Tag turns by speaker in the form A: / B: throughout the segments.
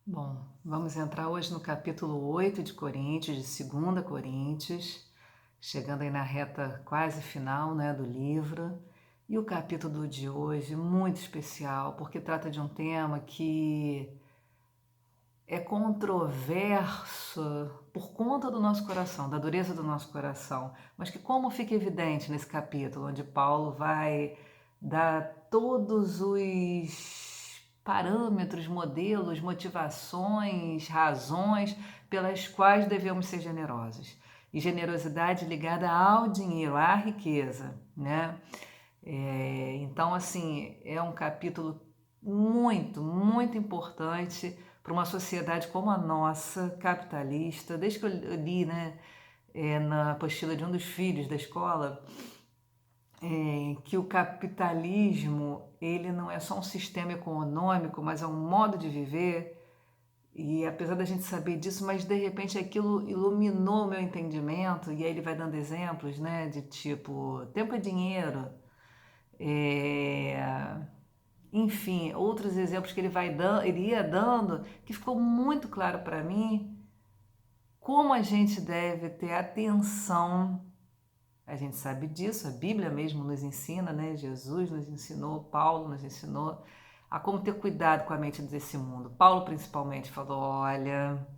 A: Bom, vamos entrar hoje no capítulo 8 de Coríntios, de 2 Coríntios, chegando aí na reta quase final, né, do livro. E o capítulo de hoje, muito especial, porque trata de um tema que é controverso por conta do nosso coração, da dureza do nosso coração, mas que, como fica evidente nesse capítulo, onde Paulo vai dar todos os parâmetros, modelos, motivações, razões pelas quais devemos ser generosos. E generosidade ligada ao dinheiro, à riqueza, né? Então, assim, é um capítulo muito importante para uma sociedade como a nossa, capitalista. Desde que eu li, né, na apostila de um dos filhos da escola, que o capitalismo ele não é só um sistema econômico, mas é um modo de viver. E apesar da gente saber disso, mas de repente aquilo iluminou o meu entendimento, e aí ele vai dando exemplos, né, de tipo, tempo é dinheiro, é, enfim, outros exemplos que ele ia dando, que ficou muito claro para mim como a gente deve ter atenção. A gente sabe disso, a Bíblia mesmo nos ensina, né? Jesus nos ensinou, Paulo nos ensinou a como ter cuidado com a mente desse mundo. Paulo principalmente falou: olha,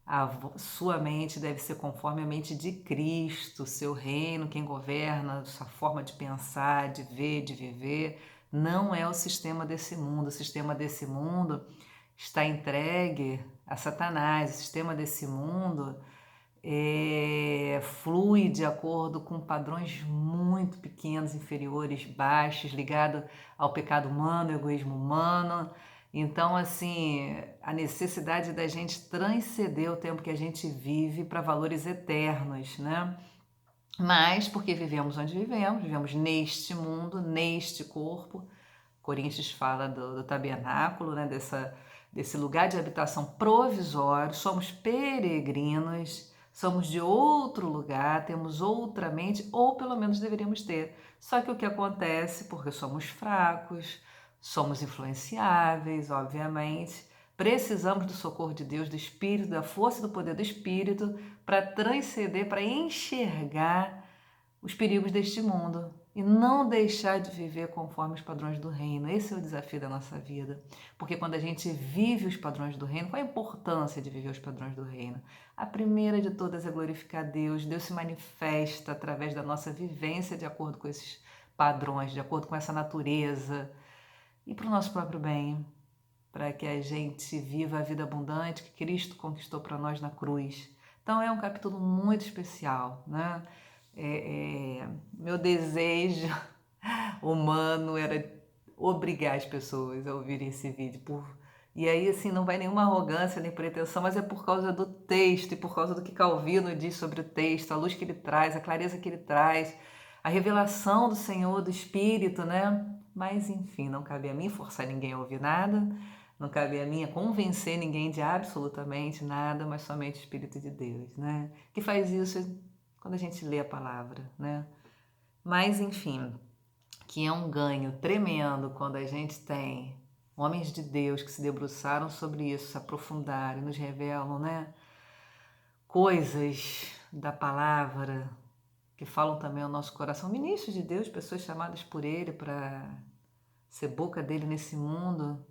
A: a sua mente deve ser conforme a mente de Cristo, seu reino, quem governa, sua forma de pensar, de ver, de viver. Não é o sistema desse mundo. O sistema desse mundo está entregue a Satanás. O sistema desse mundo flui de acordo com padrões muito pequenos, inferiores, baixos, ligado ao pecado humano, ao egoísmo humano. Então, assim, a necessidade da gente transcender o tempo que a gente vive para valores eternos, né? Mas porque vivemos onde vivemos, vivemos neste mundo, neste corpo. Coríntios fala do tabernáculo, né? Desse lugar de habitação provisório, somos peregrinos, somos de outro lugar, temos outra mente, ou pelo menos deveríamos ter. Só que o que acontece, porque somos fracos, somos influenciáveis, obviamente, precisamos do socorro de Deus, do Espírito, da força e do poder do Espírito para transcender, para enxergar os perigos deste mundo e não deixar de viver conforme os padrões do reino. Esse é o desafio da nossa vida. Porque quando a gente vive os padrões do reino, qual a importância de viver os padrões do reino? A primeira de todas é glorificar Deus. Deus se manifesta através da nossa vivência de acordo com esses padrões, de acordo com essa natureza e para o nosso próprio bem, para que a gente viva a vida abundante que Cristo conquistou para nós na cruz. Então é um capítulo muito especial, né? Meu desejo humano era obrigar as pessoas a ouvirem esse vídeo. E aí, assim, não vai nenhuma arrogância nem pretensão, mas é por causa do texto e por causa do que Calvino diz sobre o texto, a luz que ele traz, a clareza que ele traz, a revelação do Senhor, do Espírito, né? Mas, enfim, não cabe a mim forçar ninguém a ouvir nada, não cabe a mim convencer ninguém de absolutamente nada, mas somente o Espírito de Deus, né? Que faz isso quando a gente lê a palavra, né? Mas, enfim, que é um ganho tremendo quando a gente tem homens de Deus que se debruçaram sobre isso, se aprofundaram e nos revelam, né? Coisas da palavra que falam também ao nosso coração. Ministros de Deus, pessoas chamadas por Ele para ser boca dele nesse mundo.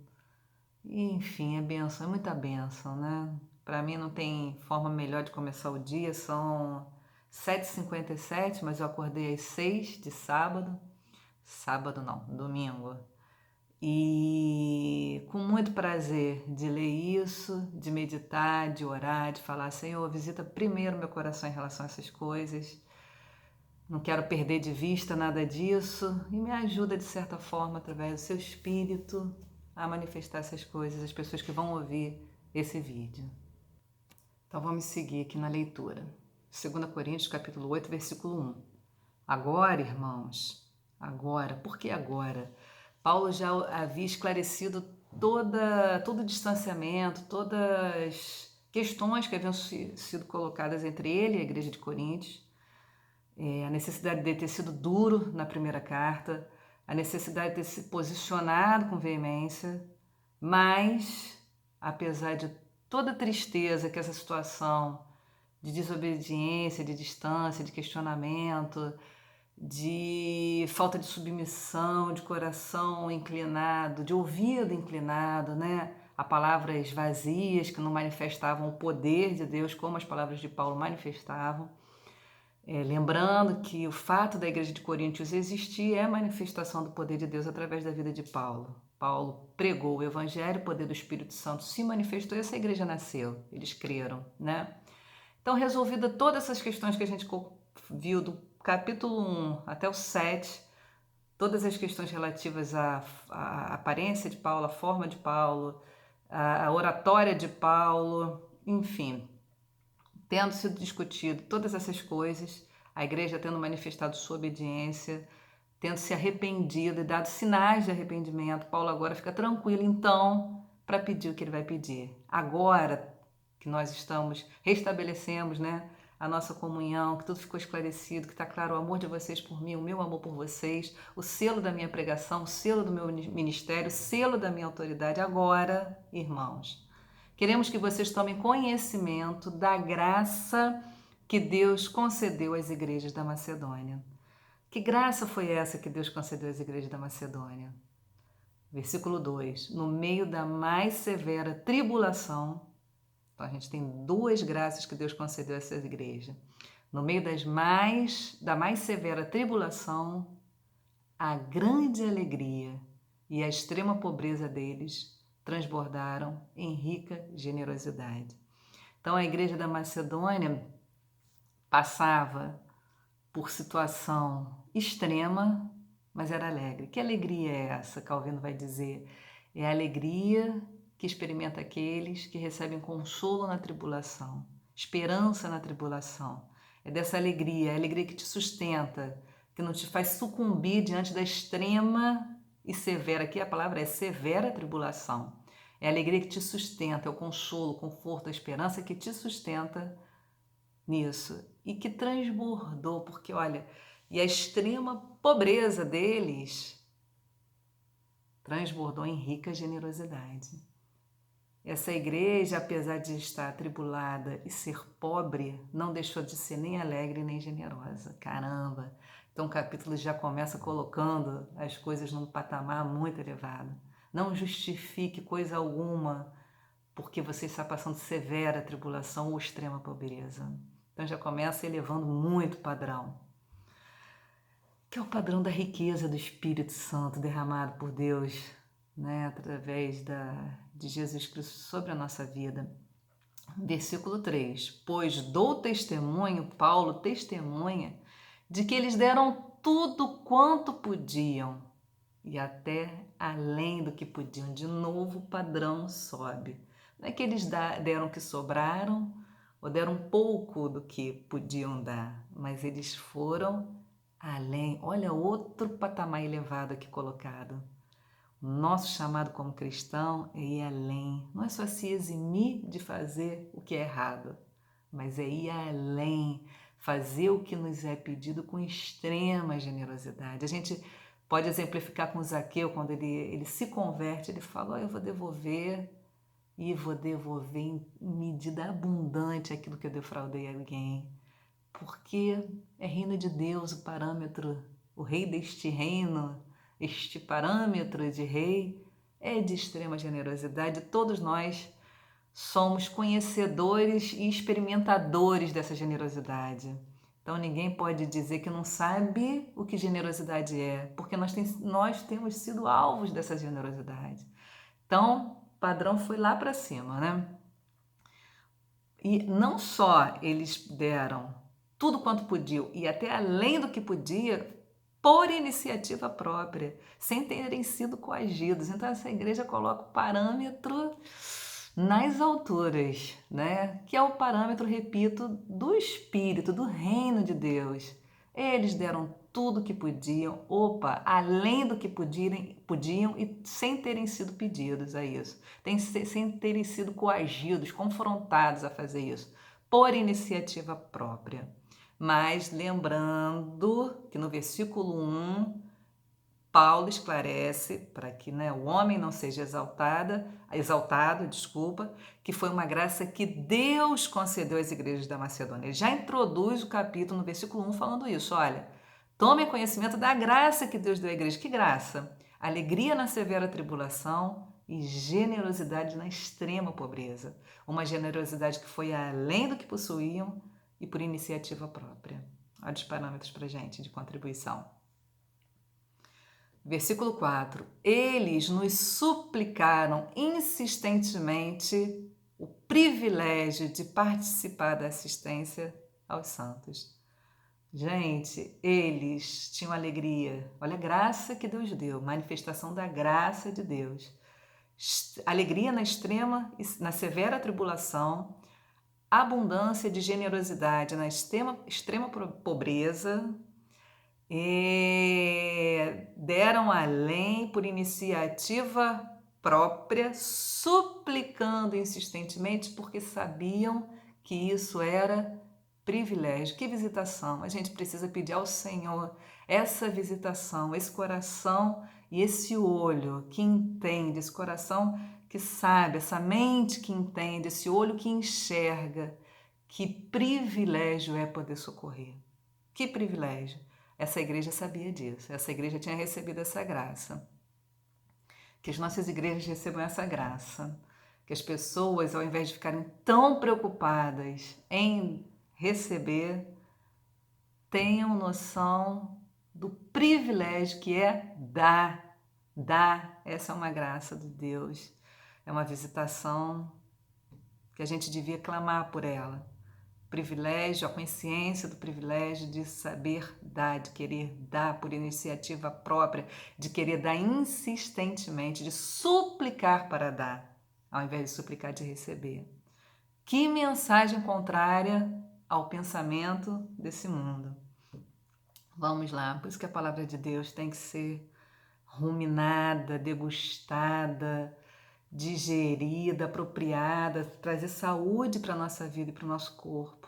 A: E, enfim, é benção, é muita benção, né? Para mim não tem forma melhor de começar o dia, são 7h57, mas eu acordei às 6 de sábado. Sábado não, domingo. E com muito prazer de ler isso, de meditar, de orar, de falar: Senhor, visita primeiro meu coração em relação a essas coisas. Não quero perder de vista nada disso e me ajuda de certa forma através do seu espírito a manifestar essas coisas, as pessoas que vão ouvir esse vídeo. Então vamos seguir aqui na leitura. 2 Coríntios capítulo 8, versículo 1. Agora, irmãos, agora, por que agora? Paulo já havia esclarecido todo o distanciamento, todas as questões que haviam sido colocadas entre ele e a igreja de Coríntios, a necessidade de ter sido duro na primeira carta, a necessidade de ter se posicionado com veemência, mas apesar de toda a tristeza que essa situação de desobediência, de distância, de questionamento, de falta de submissão, de coração inclinado, de ouvido inclinado, né? A palavras vazias que não manifestavam o poder de Deus como as palavras de Paulo manifestavam. Lembrando que o fato da igreja de Coríntios existir é a manifestação do poder de Deus através da vida de Paulo. Paulo pregou o evangelho, o poder do Espírito Santo se manifestou e essa igreja nasceu. Eles creram, né? Então, resolvida todas essas questões que a gente viu do capítulo 1 até o 7, todas as questões relativas à aparência de Paulo, à forma de Paulo, à oratória de Paulo, enfim, tendo sido discutido todas essas coisas, a igreja tendo manifestado sua obediência, tendo se arrependido e dado sinais de arrependimento, Paulo agora fica tranquilo, então, para pedir o que ele vai pedir. Agora que nós restabelecemos, né, a nossa comunhão, que tudo ficou esclarecido, que está claro o amor de vocês por mim, o meu amor por vocês, o selo da minha pregação, o selo do meu ministério, o selo da minha autoridade. Agora, irmãos, queremos que vocês tomem conhecimento da graça que Deus concedeu às igrejas da Macedônia. Que graça foi essa que Deus concedeu às igrejas da Macedônia? Versículo 2. No meio da mais severa tribulação, então a gente tem duas graças que Deus concedeu a essa igreja. No meio da mais severa tribulação, a grande alegria e a extrema pobreza deles transbordaram em rica generosidade. Então a igreja da Macedônia passava por situação extrema, mas era alegre. Que alegria é essa? Calvino vai dizer. É a alegria que experimenta aqueles que recebem consolo na tribulação, esperança na tribulação. É dessa alegria, é a alegria que te sustenta, que não te faz sucumbir diante da extrema e severa, aqui a palavra é severa tribulação. É a alegria que te sustenta, é o consolo, o conforto, a esperança que te sustenta nisso e que transbordou, porque olha, e a extrema pobreza deles transbordou em rica generosidade. Essa igreja, apesar de estar atribulada e ser pobre, não deixou de ser nem alegre nem generosa. Caramba! Então o capítulo já começa colocando as coisas num patamar muito elevado. Não justifique coisa alguma porque você está passando severa tribulação ou extrema pobreza. Então já começa elevando muito o padrão, que é o padrão da riqueza do Espírito Santo derramado por Deus, né, através de Jesus Cristo sobre a nossa vida. Versículo 3. Pois dou testemunho, Paulo testemunha, de que eles deram tudo quanto podiam e até além do que podiam. De novo o padrão sobe. Não é que eles deram o que sobraram ou deram um pouco do que podiam dar, mas eles foram além. Olha outro patamar elevado aqui colocado. O nosso chamado como cristão é ir além. Não é só se eximir de fazer o que é errado, mas é ir além, fazer o que nos é pedido com extrema generosidade. A gente pode exemplificar com Zaqueu, quando ele se converte, ele fala, eu vou devolver em medida abundante aquilo que eu defraudei alguém, porque é reino de Deus o parâmetro, o rei deste reino, este parâmetro de rei é de extrema generosidade. Todos nós somos conhecedores e experimentadores dessa generosidade. Então ninguém pode dizer que não sabe o que generosidade é, porque nós temos sido alvos dessa generosidade. Então, o padrão foi lá para cima, né? E não só eles deram tudo quanto podiam e até além do que podia, por iniciativa própria, sem terem sido coagidos. Então essa igreja coloca o parâmetro nas alturas, né? Que é o parâmetro, repito, do Espírito, do reino de Deus. Eles deram tudo o que podiam, além do que podiam e sem terem sido pedidos a isso, sem terem sido coagidos, confrontados a fazer isso, por iniciativa própria. Mas lembrando que no versículo 1 Paulo esclarece para que, né, o homem não seja exaltado, que foi uma graça que Deus concedeu às igrejas da Macedônia. Ele já introduz o capítulo no versículo 1 falando isso. Olha, tome conhecimento da graça que Deus deu à igreja. Que graça? Alegria na severa tribulação e generosidade na extrema pobreza. Uma generosidade que foi além do que possuíam e por iniciativa própria. Olha os parâmetros para a gente de contribuição. Versículo 4. Eles nos suplicaram insistentemente o privilégio de participar da assistência aos santos. Gente, eles tinham alegria. Olha a graça que Deus deu, manifestação da graça de Deus. Alegria na na severa tribulação, abundância de generosidade na extrema pobreza, e deram além por iniciativa própria, suplicando insistentemente, porque sabiam que isso era privilégio. Que visitação! A gente precisa pedir ao Senhor essa visitação, esse coração e esse olho que entende, esse coração que sabe, essa mente que entende, esse olho que enxerga. Que privilégio é poder socorrer. Que privilégio! Essa igreja sabia disso, essa igreja tinha recebido essa graça. Que as nossas igrejas recebam essa graça. Que as pessoas, ao invés de ficarem tão preocupadas em receber, tenham noção do privilégio que é dar. Dar, essa é uma graça de Deus. É uma visitação que a gente devia clamar por ela. Privilégio, a consciência do privilégio de saber dar, de querer dar por iniciativa própria, de querer dar insistentemente, de suplicar para dar, ao invés de suplicar de receber. Que mensagem contrária ao pensamento desse mundo. Vamos lá, por isso que a palavra de Deus tem que ser ruminada, degustada, digerida, apropriada, trazer saúde para a nossa vida e para o nosso corpo.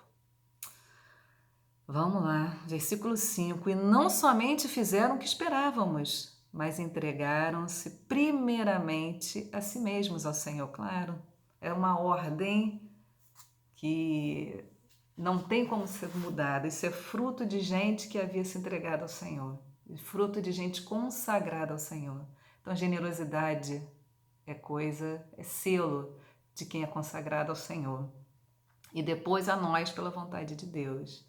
A: Vamos lá, versículo 5. E não somente fizeram o que esperávamos, mas entregaram-se primeiramente a si mesmos ao Senhor. Claro, é uma ordem que não tem como ser mudada. Isso é fruto de gente que havia se entregado ao Senhor, fruto de gente consagrada ao Senhor. Então, generosidade é selo de quem é consagrado ao Senhor. E depois a nós pela vontade de Deus.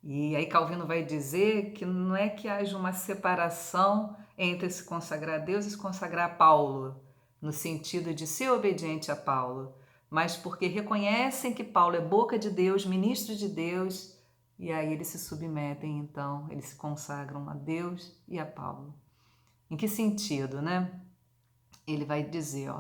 A: E aí Calvino vai dizer que não é que haja uma separação entre se consagrar a Deus e se consagrar a Paulo, no sentido de ser obediente a Paulo, mas porque reconhecem que Paulo é boca de Deus, ministro de Deus, e aí eles se submetem, então, eles se consagram a Deus e a Paulo. Em que sentido, né? Ele vai dizer,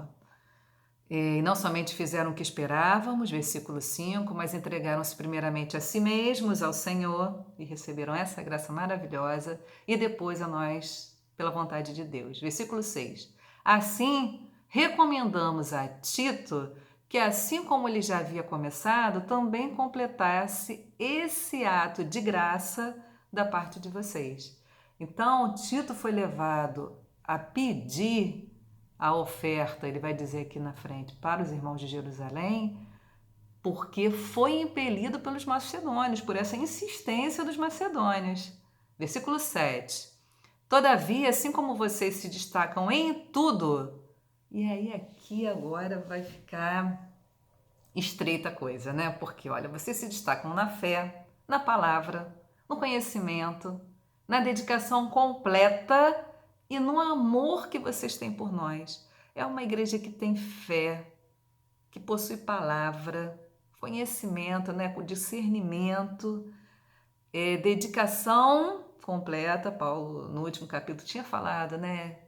A: e não somente fizeram o que esperávamos, versículo 5, mas entregaram-se primeiramente a si mesmos, ao Senhor, e receberam essa graça maravilhosa, e depois a nós, pela vontade de Deus. Versículo 6. Assim, recomendamos a Tito que, assim como ele já havia começado, também completasse esse ato de graça da parte de vocês. Então, Tito foi levado a pedir a oferta, ele vai dizer aqui na frente, para os irmãos de Jerusalém, porque foi impelido pelos macedônios, por essa insistência dos macedônios. Versículo 7. Todavia, assim como vocês se destacam em tudo, e aí aqui agora vai ficar estreita a coisa, né? Porque, olha, vocês se destacam na fé, na palavra, no conhecimento, na dedicação completa e no amor que vocês têm por nós. É uma igreja que tem fé, que possui palavra, conhecimento, né, com discernimento, dedicação completa. Paulo, no último capítulo, tinha falado, né,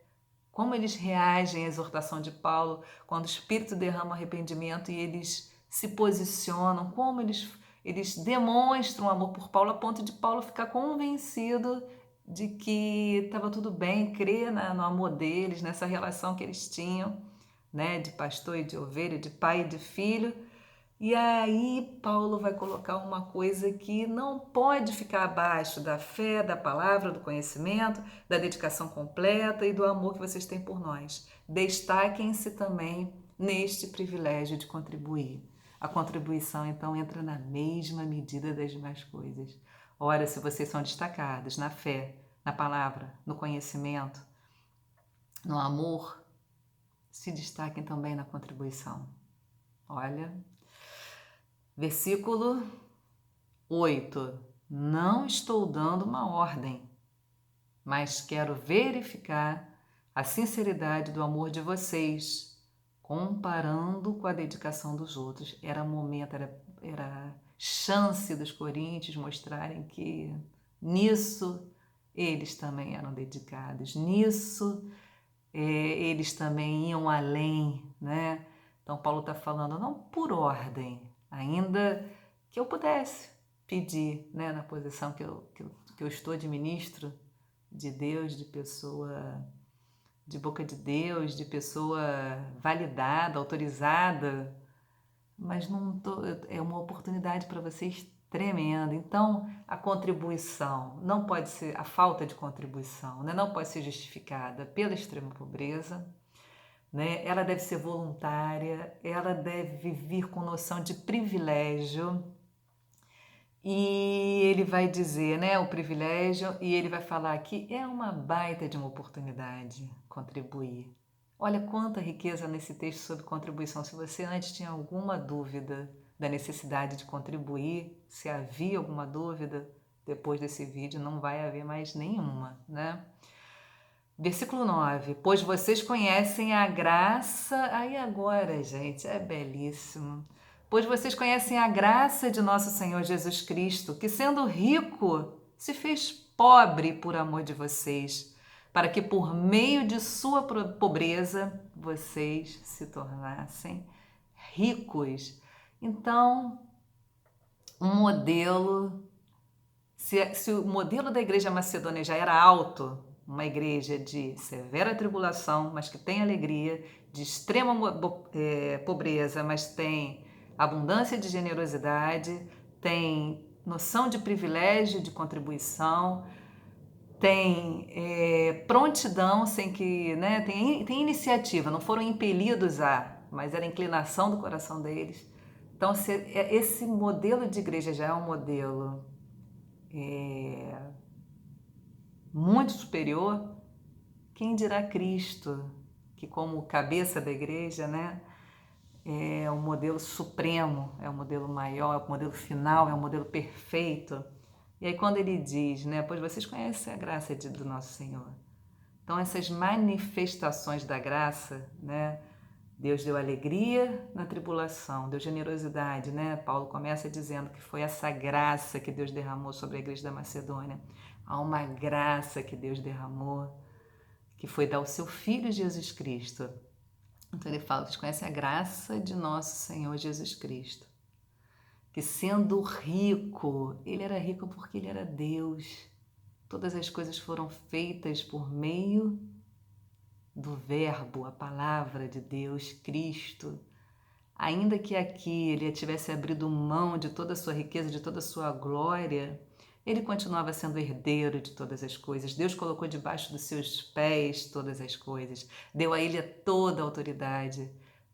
A: como eles reagem à exortação de Paulo quando o Espírito derrama arrependimento e eles se posicionam, como eles demonstram amor por Paulo a ponto de Paulo ficar convencido de que estava tudo bem, crer no amor deles, nessa relação que eles tinham, né, de pastor e de ovelha, de pai e de filho. E aí Paulo vai colocar uma coisa que não pode ficar abaixo da fé, da palavra, do conhecimento, da dedicação completa e do amor que vocês têm por nós. Destaquem-se também neste privilégio de contribuir. A contribuição, então, entra na mesma medida das demais coisas. Ora, se vocês são destacados na fé, na palavra, no conhecimento, no amor, se destaquem também na contribuição. Olha, versículo 8. Não estou dando uma ordem, mas quero verificar a sinceridade do amor de vocês, comparando com a dedicação dos outros. Era momento, era chance dos coríntios mostrarem que nisso eles também eram dedicados, nisso eles também iam além, né? Então Paulo está falando não por ordem, ainda que eu pudesse pedir, né, na posição que eu estou de ministro de Deus, de pessoa de boca de Deus, de pessoa validada, autorizada, mas não tô, é uma oportunidade para vocês tremenda. Então, a contribuição não pode ser, a falta de contribuição, né, não pode ser justificada pela extrema pobreza, né? Ela deve ser voluntária, ela deve vir com noção de privilégio. E ele vai dizer, né, o privilégio, e ele vai falar que é uma baita de uma oportunidade contribuir. Olha quanta riqueza nesse texto sobre contribuição. Se você antes tinha alguma dúvida da necessidade de contribuir, se havia alguma dúvida, depois desse vídeo não vai haver mais nenhuma, né? Versículo 9. Pois vocês conhecem a graça... Aí agora, gente, é belíssimo. Pois vocês conhecem a graça de nosso Senhor Jesus Cristo, que sendo rico, se fez pobre por amor de vocês, para que por meio de sua pobreza vocês se tornassem ricos. Então, um modelo... Se o modelo da igreja macedônia já era alto, uma igreja de severa tribulação, mas que tem alegria, de extrema pobreza, mas tem abundância de generosidade, tem noção de privilégio, de contribuição, tem prontidão, sem que, né, tem iniciativa, não foram impelidos mas era a inclinação do coração deles. Então, esse modelo de igreja já é um modelo muito superior, quem dirá Cristo, que como cabeça da igreja, né, é o modelo supremo, é o modelo maior, é o modelo final, é o modelo perfeito. E aí quando ele diz, né, pois vocês conhecem a graça do nosso Senhor. Então essas manifestações da graça, né, Deus deu alegria na tribulação, deu generosidade, né? Paulo começa dizendo que foi essa graça que Deus derramou sobre a igreja da Macedônia. Há uma graça que Deus derramou, que foi dar o seu Filho Jesus Cristo. Então ele fala, vocês conhecem a graça de nosso Senhor Jesus Cristo, que sendo rico, ele era rico porque ele era Deus. Todas as coisas foram feitas por meio do Verbo, a palavra de Deus, Cristo. Ainda que aqui ele tivesse abrido mão de toda a sua riqueza, de toda a sua glória, ele continuava sendo herdeiro de todas as coisas. Deus colocou debaixo dos seus pés todas as coisas, deu a ele toda a autoridade,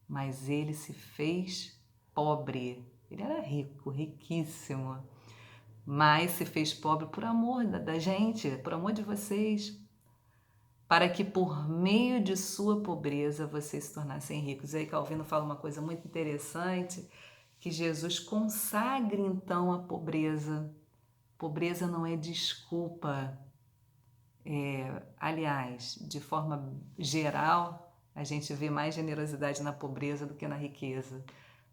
A: mas ele se fez pobre. Ele era rico, riquíssimo, mas se fez pobre por amor da gente, por amor de vocês, para que por meio de sua pobreza vocês se tornassem ricos. E aí Calvino fala uma coisa muito interessante, que Jesus consagre então a pobreza. Pobreza não é desculpa. Aliás, de forma geral, a gente vê mais generosidade na pobreza do que na riqueza,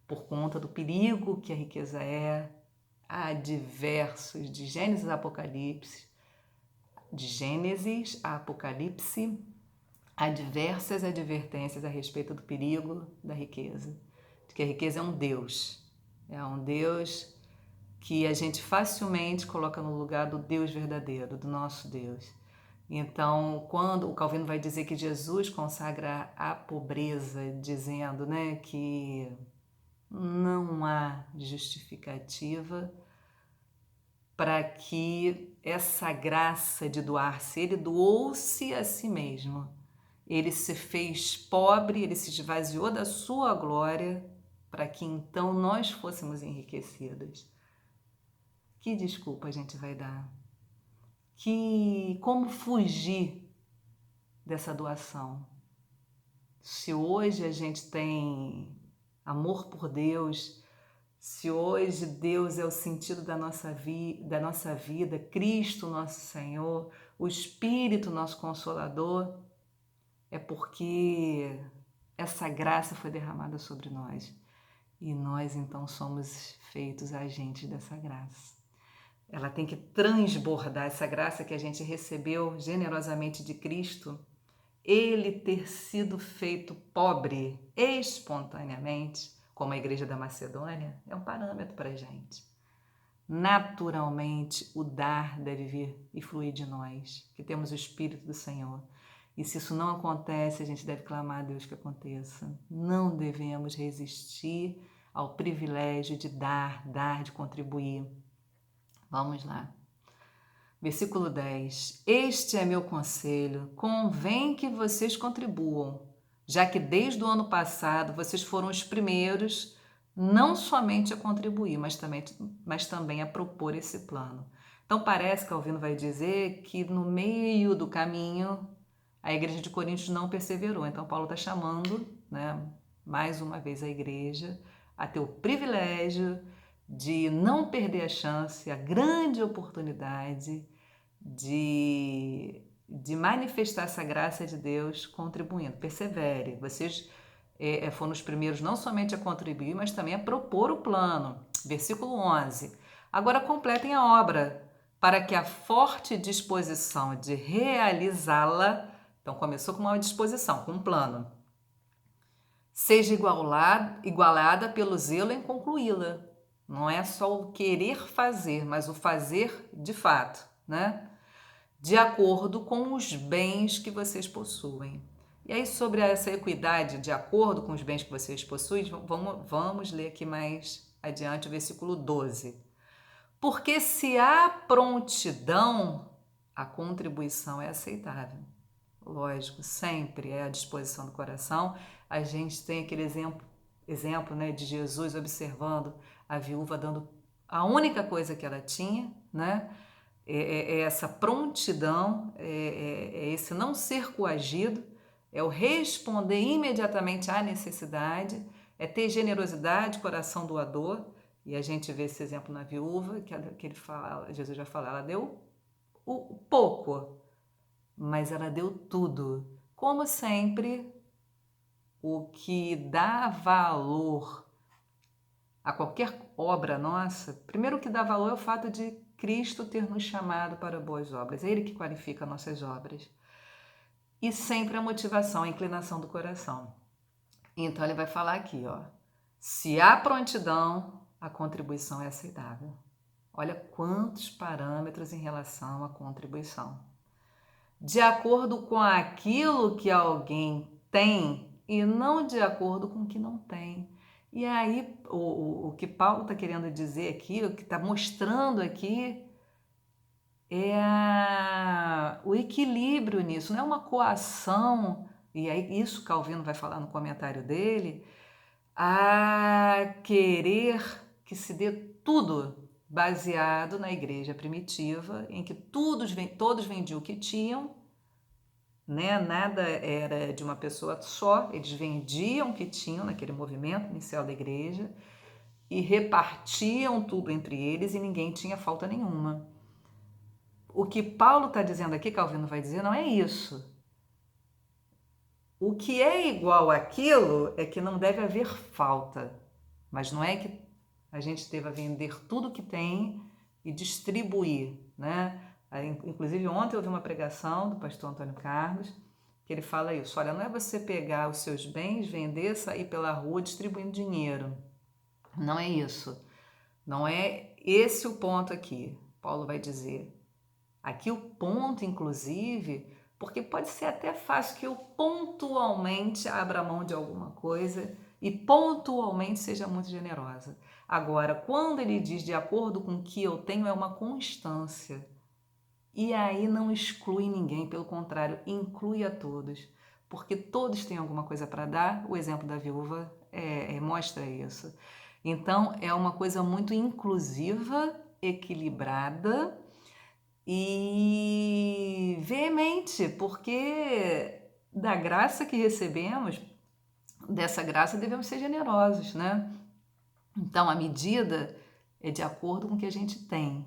A: por conta do perigo que a riqueza é. Há diversos, de Gênesis a Apocalipse, há diversas advertências a respeito do perigo da riqueza, de que a riqueza é um Deus que a gente facilmente coloca no lugar do Deus verdadeiro, do nosso Deus. Então, quando o Calvino vai dizer que Jesus consagra a pobreza, dizendo, né, que não não há justificativa para que essa graça de doar-se, ele doou-se a si mesmo. Ele se fez pobre, ele se esvaziou da sua glória para que então nós fôssemos enriquecidos. Que desculpa a gente vai dar? Como fugir dessa doação? Se hoje a gente tem amor por Deus, se hoje Deus é o sentido da nossa vida, Cristo nosso Senhor, o Espírito nosso Consolador, é porque essa graça foi derramada sobre nós. E nós então somos feitos agentes dessa graça. Ela tem que transbordar essa graça que a gente recebeu generosamente de Cristo. Ele ter sido feito pobre espontaneamente, como a igreja da Macedônia, é um parâmetro para a gente. Naturalmente, o dar deve vir e fluir de nós, que temos o Espírito do Senhor. E se isso não acontece, a gente deve clamar a Deus que aconteça. Não devemos resistir ao privilégio de dar, de contribuir. Vamos lá. Versículo 10. Este é meu conselho, convém que vocês contribuam, já que desde o ano passado vocês foram os primeiros, não somente a contribuir, mas também a propor esse plano. Então parece que Calvino vai dizer que no meio do caminho a igreja de Coríntios não perseverou. Então Paulo está chamando, mais uma vez a igreja a ter o privilégio de não perder a chance, a grande oportunidade de manifestar essa graça de Deus contribuindo. Persevere, vocês foram os primeiros não somente a contribuir, mas também a propor o plano. Versículo 11. Agora completem a obra, para que a forte disposição de realizá-la, então começou com uma disposição, com um plano, seja igualada pelo zelo em concluí-la. Não é só o querer fazer, mas o fazer de fato, de acordo com os bens que vocês possuem. E aí, sobre essa equidade, de acordo com os bens que vocês possuem, vamos ler aqui mais adiante o versículo 12. Porque se há prontidão, a contribuição é aceitável. Lógico, sempre é à disposição do coração. A gente tem aquele exemplo de Jesus observando a viúva dando a única coisa que ela tinha, é essa prontidão, é esse não ser coagido, é o responder imediatamente à necessidade, é ter generosidade, coração doador. E a gente vê esse exemplo na viúva, que ele fala, Jesus já fala, ela deu o pouco, mas ela deu tudo. Como sempre, o que dá valor a qualquer obra nossa, primeiro o que dá valor é o fato de Cristo ter nos chamado para boas obras. É Ele que qualifica nossas obras. E sempre a motivação, a inclinação do coração. Então ele vai falar aqui, se há prontidão, a contribuição é aceitável. Olha quantos parâmetros em relação à contribuição. De acordo com aquilo que alguém tem e não de acordo com o que não tem. E aí, o que Paulo está querendo dizer aqui, o que está mostrando aqui, é o equilíbrio nisso, não é uma coação, e aí isso Calvino vai falar no comentário dele, a querer que se dê tudo baseado na igreja primitiva, em que todos vendiam o que tinham, nada era de uma pessoa só, eles vendiam o que tinham naquele movimento inicial da igreja e repartiam tudo entre eles e ninguém tinha falta nenhuma. O que Paulo está dizendo aqui, Calvino vai dizer, não é isso. O que é igual àquilo é que não deve haver falta, mas não é que a gente deva vender tudo que tem e distribuir, Inclusive ontem eu ouvi uma pregação do pastor Antônio Carlos, que ele fala isso, olha, não é você pegar os seus bens, vender, sair pela rua distribuindo dinheiro, não é isso, não é esse o ponto aqui, Paulo vai dizer. Aqui o ponto, inclusive, porque pode ser até fácil que eu pontualmente abra mão de alguma coisa e pontualmente seja muito generosa. Agora, quando ele diz de acordo com o que eu tenho, é uma constância. E aí não exclui ninguém, pelo contrário, inclui a todos, porque todos têm alguma coisa para dar. O exemplo da viúva mostra isso. Então, é uma coisa muito inclusiva, equilibrada e veemente, porque da graça que recebemos, dessa graça devemos ser generosos, né? Então, a medida é de acordo com o que a gente tem.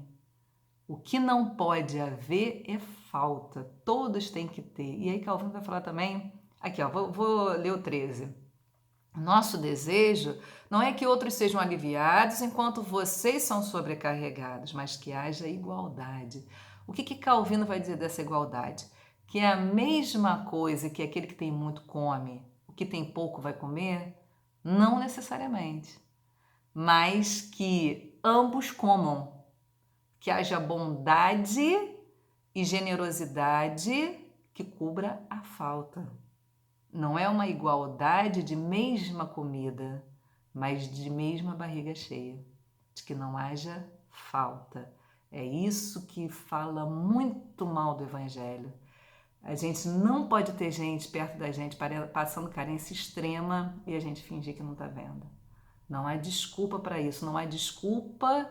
A: O que não pode haver é falta. Todos têm que ter. E aí Calvino vai falar também, aqui ó, vou ler o 13. Nosso desejo não é que outros sejam aliviados enquanto vocês são sobrecarregados, mas que haja igualdade. O que Calvino vai dizer dessa igualdade? Que é a mesma coisa que aquele que tem muito come, o que tem pouco vai comer? Não necessariamente, mas que ambos comam, que haja bondade e generosidade que cubra a falta. Não é uma igualdade de mesma comida, mas de mesma barriga cheia, de que não haja falta. É isso que fala muito mal do Evangelho. A gente não pode ter gente perto da gente passando carência extrema e a gente fingir que não está vendo. Não há desculpa para isso, não há desculpa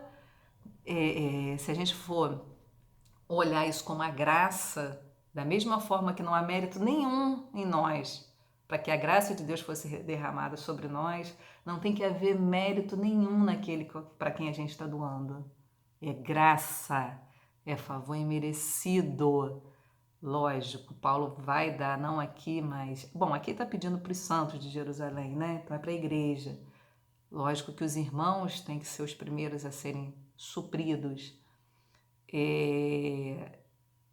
A: se a gente for olhar isso como a graça, da mesma forma que não há mérito nenhum em nós, para que a graça de Deus fosse derramada sobre nós, não tem que haver mérito nenhum naquele para quem a gente está doando. É graça, é favor imerecido. Lógico, Paulo vai dar, não aqui, mas... Bom, aqui está pedindo para os santos de Jerusalém, né? Então é para a igreja. Lógico que os irmãos têm que ser os primeiros a serem supridos.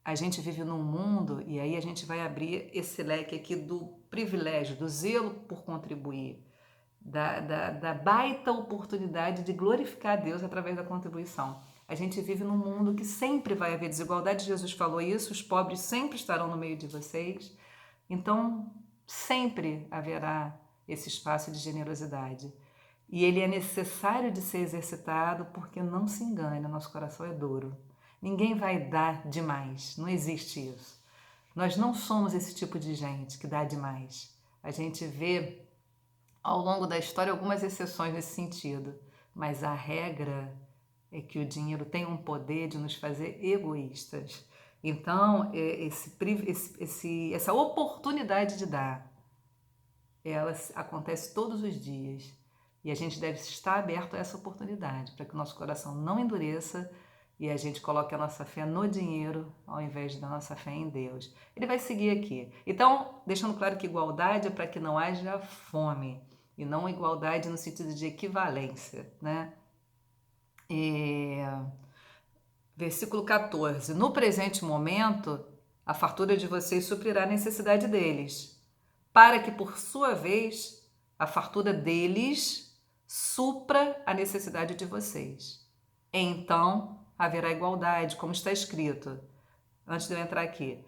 A: A gente vive num mundo, e aí a gente vai abrir esse leque aqui do privilégio, do zelo por contribuir, da baita oportunidade de glorificar a Deus através da contribuição. A gente vive num mundo que sempre vai haver desigualdade, Jesus falou isso, os pobres sempre estarão no meio de vocês, então sempre haverá esse espaço de generosidade. E ele é necessário de ser exercitado porque, não se engane, nosso coração é duro. Ninguém vai dar demais, não existe isso. Nós não somos esse tipo de gente que dá demais. A gente vê ao longo da história algumas exceções nesse sentido, mas a regra é que o dinheiro tem um poder de nos fazer egoístas. Então, essa oportunidade de dar, ela acontece todos os dias. E a gente deve estar aberto a essa oportunidade, para que o nosso coração não endureça e a gente coloque a nossa fé no dinheiro ao invés da nossa fé em Deus. Ele vai seguir aqui. Então, deixando claro que igualdade é para que não haja fome, e não igualdade no sentido de equivalência, né? Versículo 14. No presente momento, a fartura de vocês suprirá a necessidade deles, para que, por sua vez, a fartura deles supra a necessidade de vocês. Então, haverá igualdade, como está escrito. Antes de eu entrar aqui.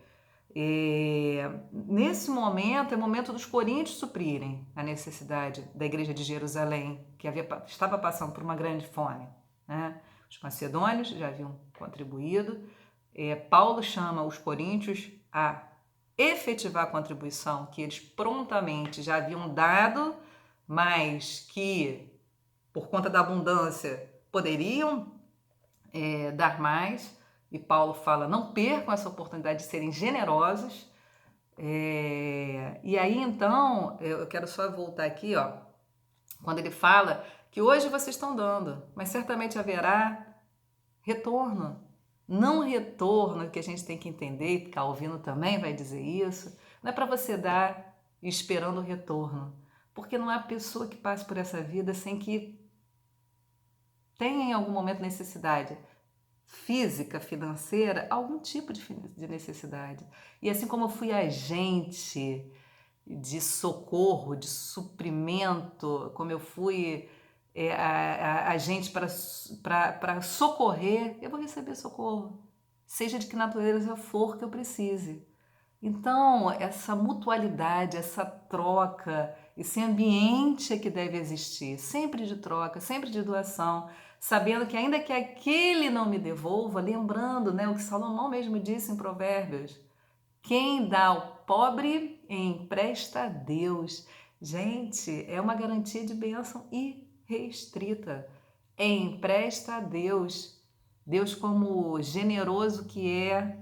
A: Nesse momento, é o momento dos coríntios suprirem a necessidade da igreja de Jerusalém, que estava passando por uma grande fome, né? Os macedônios já haviam contribuído. Paulo chama os coríntios a efetivar a contribuição que eles prontamente já haviam dado, mas que, por conta da abundância, poderiam dar mais. E Paulo fala, não percam essa oportunidade de serem generosos. E aí, então, eu quero só voltar aqui, ó, quando ele fala que hoje vocês estão dando, mas certamente haverá retorno. Não retorno, que a gente tem que entender, Calvino também vai dizer isso, não é para você dar esperando o retorno, porque não há pessoa que passe por essa vida sem que tenha em algum momento necessidade física, financeira, algum tipo de necessidade. E assim como eu fui agente de socorro, de suprimento, como eu fui agente para socorrer, eu vou receber socorro, seja de que natureza for que eu precise. Então, essa mutualidade, essa troca, Esse ambiente é que deve existir, sempre de troca, sempre de doação, sabendo que ainda que aquele não me devolva, lembrando, né, o que Salomão mesmo disse em Provérbios, quem dá ao pobre empresta a Deus. Gente, é uma garantia de bênção irrestrita. Empresta a Deus. Deus como generoso que é,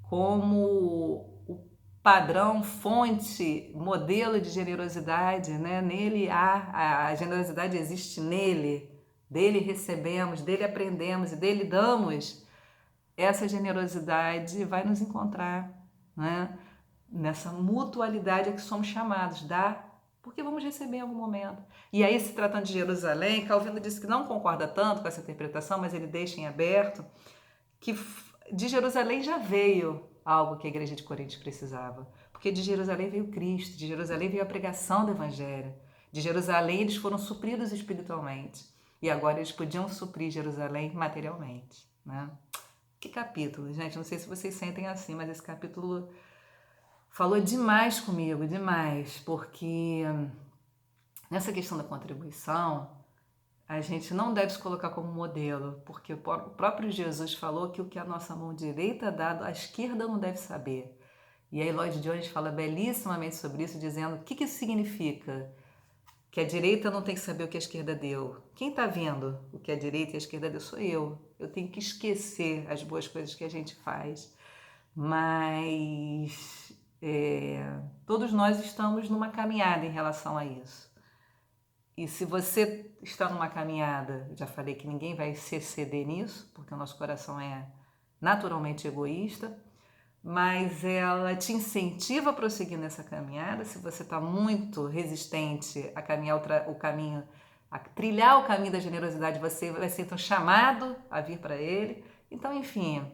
A: como o padrão, fonte, modelo de generosidade, né? Nele há, a generosidade existe nele, dele recebemos, dele aprendemos e dele damos. Essa generosidade vai nos encontrar, né? Nessa mutualidade a que somos chamados, porque vamos receber em algum momento. E aí, se tratando de Jerusalém, Calvino disse que não concorda tanto com essa interpretação, mas ele deixa em aberto que de Jerusalém já veio algo que a igreja de Corinto precisava. Porque de Jerusalém veio Cristo, de Jerusalém veio a pregação do Evangelho. De Jerusalém eles foram supridos espiritualmente. E agora eles podiam suprir Jerusalém materialmente, né? Que capítulo, gente, não sei se vocês sentem assim, mas esse capítulo falou demais comigo, demais, porque nessa questão da contribuição, a gente não deve se colocar como modelo, porque o próprio Jesus falou que o que a nossa mão direita dá, a esquerda não deve saber. E aí Lloyd Jones fala belíssimamente sobre isso, dizendo o que isso significa? Que a direita não tem que saber o que a esquerda deu. Quem está vendo o que a direita e a esquerda deu sou eu. Eu tenho que esquecer as boas coisas que a gente faz. Mas todos nós estamos numa caminhada em relação a isso. E se você está numa caminhada, já falei que ninguém vai se exceder nisso, porque o nosso coração é naturalmente egoísta, mas ela te incentiva a prosseguir nessa caminhada. Se você está muito resistente a caminhar o caminho, a trilhar o caminho da generosidade, você vai ser então chamado a vir para ele. Então, enfim,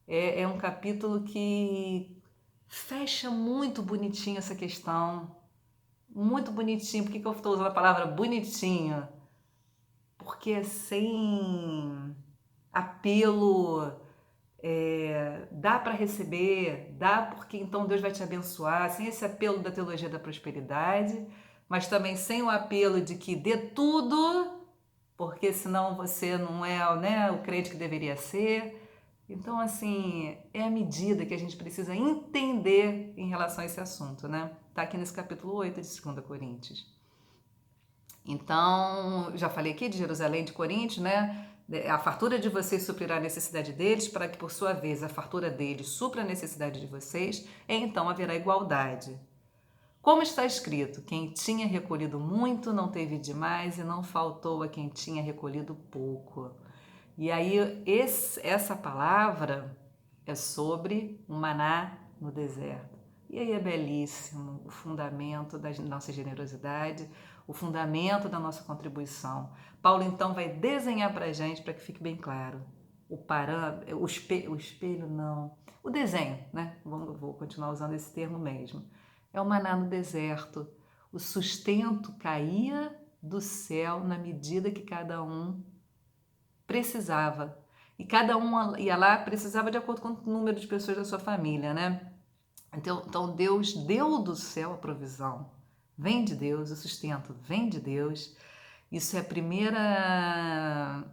A: é um capítulo que fecha muito bonitinho essa questão, muito bonitinho. Por que eu estou usando a palavra bonitinho? Porque é sem apelo, dá para receber, dá porque então Deus vai te abençoar, sem esse apelo da teologia da prosperidade, mas também sem o apelo de que dê tudo, porque senão você não é, né, o crente que deveria ser. Então, assim, é a medida que a gente precisa entender em relação a esse assunto, né? Tá aqui nesse capítulo 8 de 2 Coríntios. Então, já falei aqui de Jerusalém, de Coríntios, né? A fartura de vocês suprirá a necessidade deles, para que, por sua vez, a fartura deles supra a necessidade de vocês, e então haverá igualdade. Como está escrito, quem tinha recolhido muito não teve demais, e não faltou a quem tinha recolhido pouco. E aí, essa palavra é sobre o maná no deserto. E aí é belíssimo o fundamento da nossa generosidade, o fundamento da nossa contribuição. Paulo então vai desenhar para a gente, para que fique bem claro, o espelho não, o desenho, né? Vou continuar usando esse termo mesmo. É o maná no deserto. O sustento caía do céu na medida que cada um precisava. E cada um ia lá, precisava de acordo com o número de pessoas da sua família, né? Então Deus deu do céu a provisão. Vem de Deus, o sustento vem de Deus. Isso é a primeira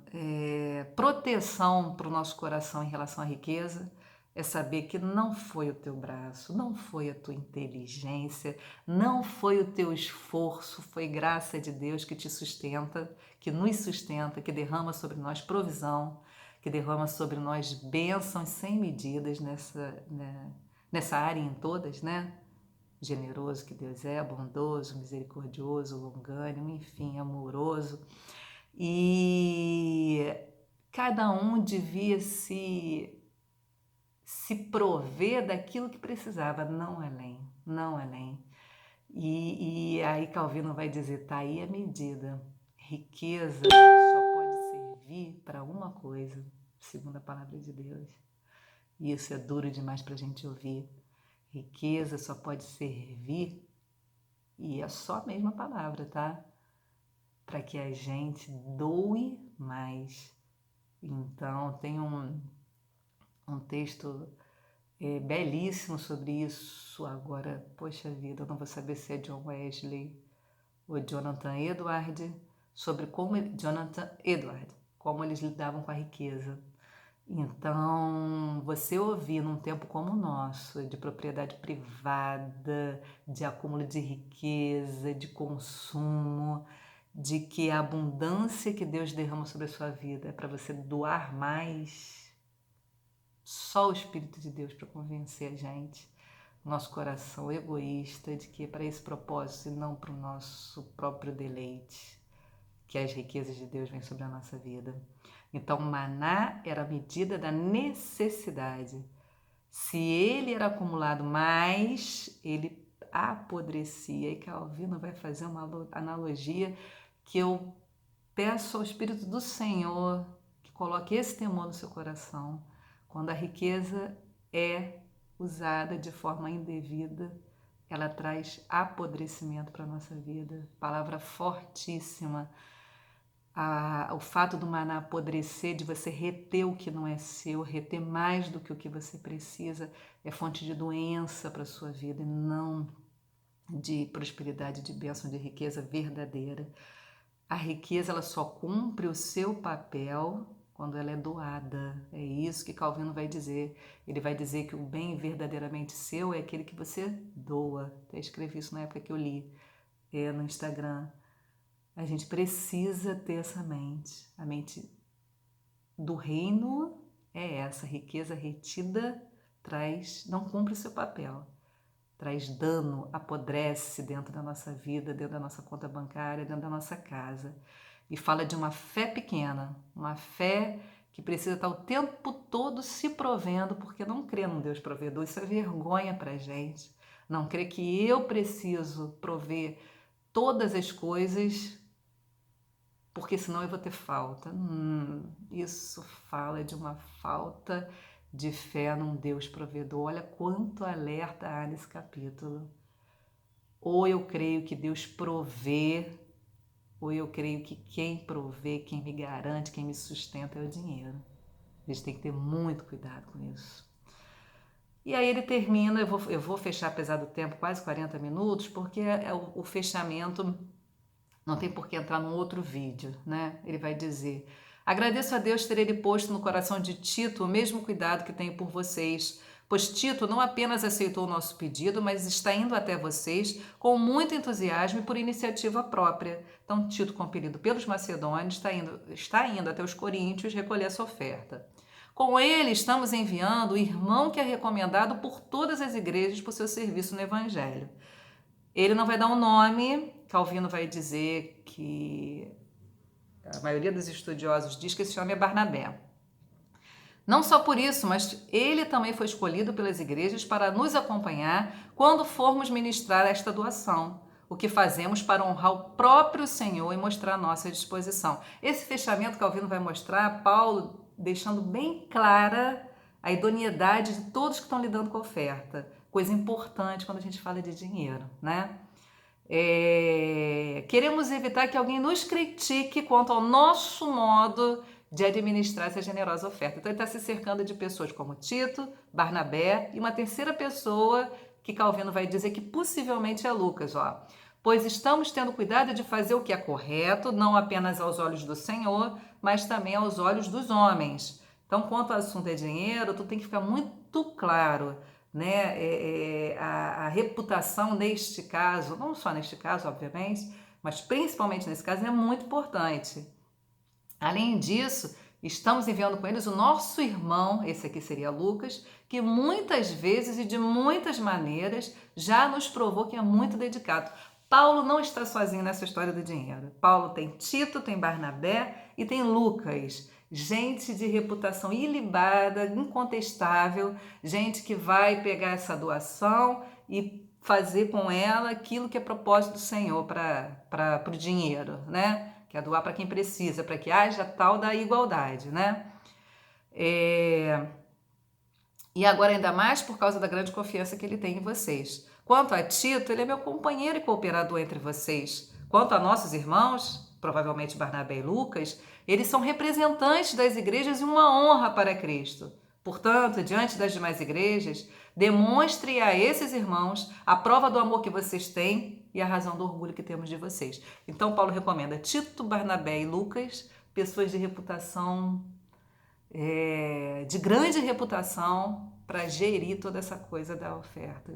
A: proteção para o nosso coração em relação à riqueza. É saber que não foi o teu braço, não foi a tua inteligência, não foi o teu esforço, foi graça de Deus que te sustenta, que nos sustenta, que derrama sobre nós provisão, que derrama sobre nós bênçãos sem medidas nessa área em todas, né? Generoso que Deus é, bondoso, misericordioso, longânimo, enfim, amoroso. E cada um devia se prover daquilo que precisava, não além, não além. E aí Calvino vai dizer, tá aí a medida. Riqueza só pode servir para uma coisa, segundo a palavra de Deus. E isso é duro demais para a gente ouvir. Riqueza só pode servir, e é só a mesma palavra, tá? Para que a gente doe mais. Então, tem um texto belíssimo sobre isso. Agora, poxa vida, eu não vou saber se é John Wesley o Jonathan Edwards, sobre como como eles lidavam com a riqueza. Então, você ouvir num tempo como o nosso, de propriedade privada, de acúmulo de riqueza, de consumo, de que a abundância que Deus derrama sobre a sua vida é para você doar mais, só o Espírito de Deus para convencer a gente, nosso coração egoísta, de que é para esse propósito e não para o nosso próprio deleite, que as riquezas de Deus vêm sobre a nossa vida. Então, maná era a medida da necessidade. Se ele era acumulado mais, ele apodrecia. E Calvino vai fazer uma analogia que eu peço ao Espírito do Senhor que coloque esse temor no seu coração. Quando a riqueza é usada de forma indevida, ela traz apodrecimento para a nossa vida. Palavra fortíssima. O fato do maná apodrecer, de você reter o que não é seu, reter mais do que o que você precisa, é fonte de doença para a sua vida e não de prosperidade, de bênção, de riqueza verdadeira. A riqueza ela só cumpre o seu papel quando ela é doada. É isso que Calvino vai dizer. Ele vai dizer que o bem verdadeiramente seu é aquele que você doa. Até escrevi isso na época que eu li no Instagram. A gente precisa ter essa mente. A mente do reino é essa. Riqueza retida não cumpre o seu papel. Traz dano, apodrece dentro da nossa vida, dentro da nossa conta bancária, dentro da nossa casa. E fala de uma fé pequena, uma fé que precisa estar o tempo todo se provendo, porque não crê num Deus provedor. Isso é vergonha para a gente. Não crê que eu preciso prover todas as coisas, porque senão eu vou ter falta. Isso fala de uma falta de fé num Deus provedor. Olha quanto alerta há nesse capítulo. Ou eu creio que Deus provê, ou eu creio que quem provê, quem me garante, quem me sustenta é o dinheiro. A gente tem que ter muito cuidado com isso. E aí ele termina, eu vou fechar, apesar do tempo, quase 40 minutos, porque o fechamento não tem por que entrar num outro vídeo, né? Ele vai dizer: agradeço a Deus ter ele posto no coração de Tito o mesmo cuidado que tenho por vocês, pois Tito não apenas aceitou o nosso pedido, mas está indo até vocês com muito entusiasmo e por iniciativa própria. Então, Tito, compelido pelos macedônios, está indo até os coríntios recolher essa oferta. Com ele estamos enviando o irmão que é recomendado por todas as igrejas por seu serviço no Evangelho. Ele não vai dar um nome. Calvino vai dizer que a maioria dos estudiosos diz que esse homem é Barnabé. Não só por isso, mas ele também foi escolhido pelas igrejas para nos acompanhar quando formos ministrar esta doação, o que fazemos para honrar o próprio Senhor e mostrar a nossa disposição. Esse fechamento Calvino vai mostrar Paulo deixando bem clara a idoneidade de todos que estão lidando com a oferta. Coisa importante quando a gente fala de dinheiro, né? Queremos evitar que alguém nos critique quanto ao nosso modo de administrar essa generosa oferta. Então ele está se cercando de pessoas como Tito, Barnabé e uma terceira pessoa que Calvino vai dizer que possivelmente é Lucas, pois estamos tendo cuidado de fazer o que é correto, não apenas aos olhos do Senhor, mas também aos olhos dos homens. Então, quanto ao assunto é dinheiro, tu tem que ficar muito claro, né? A reputação neste caso, não só neste caso, obviamente, mas principalmente nesse caso, é muito importante. Além disso, estamos enviando com eles o nosso irmão, esse aqui seria Lucas, que muitas vezes e de muitas maneiras já nos provou que é muito dedicado. Paulo não está sozinho nessa história do dinheiro. Paulo tem Tito, tem Barnabé e tem Lucas. Gente de reputação ilibada, incontestável, gente que vai pegar essa doação e fazer com ela aquilo que é propósito do Senhor para o dinheiro, né? Que é doar para quem precisa, para que haja tal da igualdade, né? E agora ainda mais por causa da grande confiança que ele tem em vocês. Quanto a Tito, ele é meu companheiro e cooperador entre vocês. Quanto a nossos irmãos, provavelmente Barnabé e Lucas, eles são representantes das igrejas e uma honra para Cristo. Portanto, diante das demais igrejas, demonstre a esses irmãos a prova do amor que vocês têm e a razão do orgulho que temos de vocês. Então, Paulo recomenda Tito, Barnabé e Lucas, pessoas de reputação, de grande reputação, para gerir toda essa coisa da oferta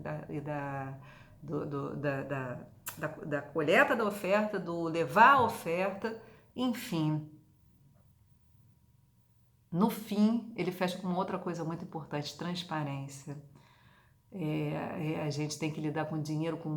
A: da coleta da oferta, do levar a oferta, enfim. No fim, ele fecha com outra coisa muito importante, transparência. A gente tem que lidar com dinheiro com